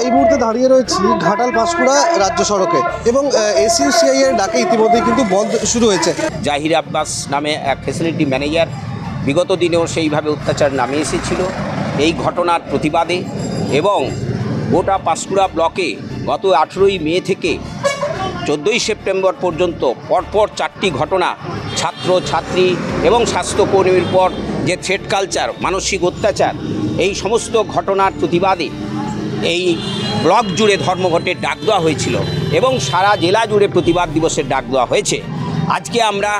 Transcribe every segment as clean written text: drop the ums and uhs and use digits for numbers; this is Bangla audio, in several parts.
এই মুহূর্তে দাঁড়িয়ে রয়েছি ঘাটাল পাঁশকুড়া রাজ্য সড়কে এবং এসইউসিআই এর ডাকে ইতিমধ্যেই কিন্তু বন্ধ শুরু হয়েছে। জাহির আব্বাস নামে এক ফ্যাসিলিটি ম্যানেজার বিগত দিনেও সেইভাবে অত্যাচার নামে এসেছিল। এই ঘটনার প্রতিবাদে এবং গোটা পাঁশকুড়া ব্লকে গত 18ই মে থেকে 14ই সেপ্টেম্বর পর্যন্ত পরপর 4টি ঘটনা ছাত্র ছাত্রী এবং স্বাস্থ্যকর্মীর পর যে থ্রেট কালচার, মানসিক অত্যাচার, এই সমস্ত ঘটনার প্রতিবাদে এই ব্লক জুড়ে ধর্মঘটের ডাক দেওয়া হয়েছিল এবং সারা জেলা জুড়ে প্রতিবাদ দিবসের ডাক দেওয়া হয়েছে। আজকে আমরা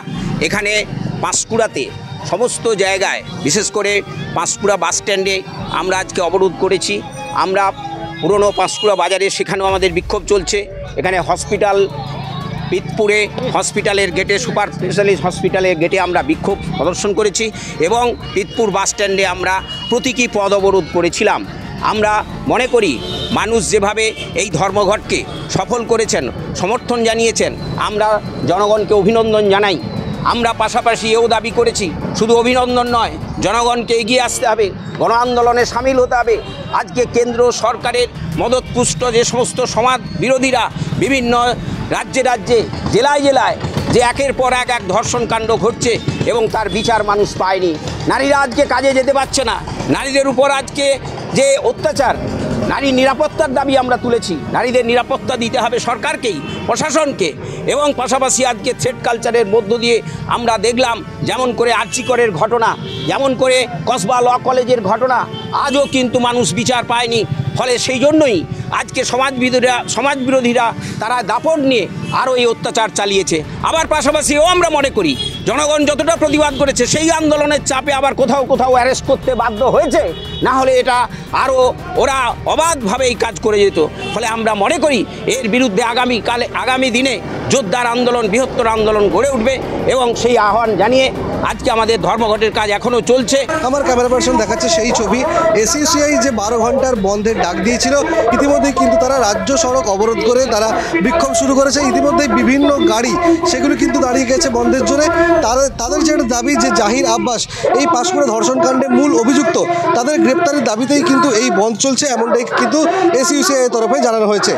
এখানে পাঁশকুড়াতে সমস্ত জায়গায়, বিশেষ করে পাঁশকুড়া বাস স্ট্যান্ডে আমরা আজকে অবরোধ করেছি। আমরা পুরনো পাঁশকুড়া বাজারে সেখানেও আমাদের বিক্ষোভ চলছে। এখানে হসপিটাল পিতপুরে হসপিটালের গেটে, সুপার স্পেশালিস্ট হসপিটালের গেটে আমরা বিক্ষোভ প্রদর্শন করেছি এবং পিতপুর বাস স্ট্যান্ডে আমরা প্রতীকী পথ অবরোধ করেছিলাম। আমরা মনে করি মানুষ যেভাবে এই ধর্মঘটকে সফল করেছেন, সমর্থন জানিয়েছেন, আমরা জনগণকে অভিনন্দন জানাই। আমরা পাশাপাশি এও দাবি করেছি, শুধু অভিনন্দন নয়, জনগণকে এগিয়ে আসতে হবে, গণ আন্দোলনে সামিল হতে হবে। আজকে কেন্দ্র সরকারের মদতপুষ্ট যে সমস্ত সমাজ বিরোধীরা বিভিন্ন রাজ্যে রাজ্যে, জেলায় জেলায় যে একের পর এক ধর্ষণ কাণ্ড ঘটছে এবং তার বিচার মানুষ পায়নি। নারীরা আজকে কাজে যেতে পারছে না। নারীদের উপর আজকে যে অত্যাচার, নারী নিরাপত্তার দাবি আমরা তুলেছি। নারীদের নিরাপত্তা দিতে হবে সরকারকেই, প্রশাসনকে, এবং পাশাপাশি আজকে থ্রেট কালচারের মধ্য দিয়ে আমরা দেখলাম যেমন করে আর্চিকরের ঘটনা, যেমন করে কসবা ল কলেজের ঘটনা, আজও কিন্তু মানুষ বিচার পায়নি। ফলে সেই জন্যই আজকে সমাজবিরোধীরা তারা দাপট নিয়ে আরও এই অত্যাচার চালিয়েছে। আবার পাশাপাশিও আমরা মনে করি জনগণ যতটা প্রতিবাদ করেছে সেই আন্দোলনের চাপে আবার কোথাও কোথাও অ্যারেস্ট করতে বাধ্য হয়েছে, না হলে এটা আরও ওরা অবাধভাবে এই কাজ করে যেত। ফলে আমরা মনে করি এর বিরুদ্ধে আগামী দিনে জোরদার আন্দোলন, বৃহত্তর আন্দোলন গড়ে উঠবে এবং সেই আহ্বান জানিয়ে আজকে আমাদের ধর্মঘটের কাজ এখনও চলছে। আমার ক্যামেরা পার্সন দেখাচ্ছে সেই ছবি। এসইউসিআই যে 12 ঘন্টার বন্ধের ডাক দিয়েছিল, ইতিমধ্যেই কিন্তু তারা রাজ্য সড়ক অবরোধ করে তারা বিক্ষোভ শুরু করেছে। ইতিমধ্যেই বিভিন্ন গাড়ি সেগুলো কিন্তু দাঁড়িয়ে গেছে বন্ধের জোরে। তাদের যে দাবি যে জাহির আব্বাস এই পাঁশকুড়া ধর্ষণকাণ্ডে মূল অভিযুক্ত, তাদের গ্রেপ্তারের দাবিতেই কিন্তু এই বন্ধ চলছে, এমনটাই কিন্তু এসইউসিআই এর তরফে জানানো হয়েছে।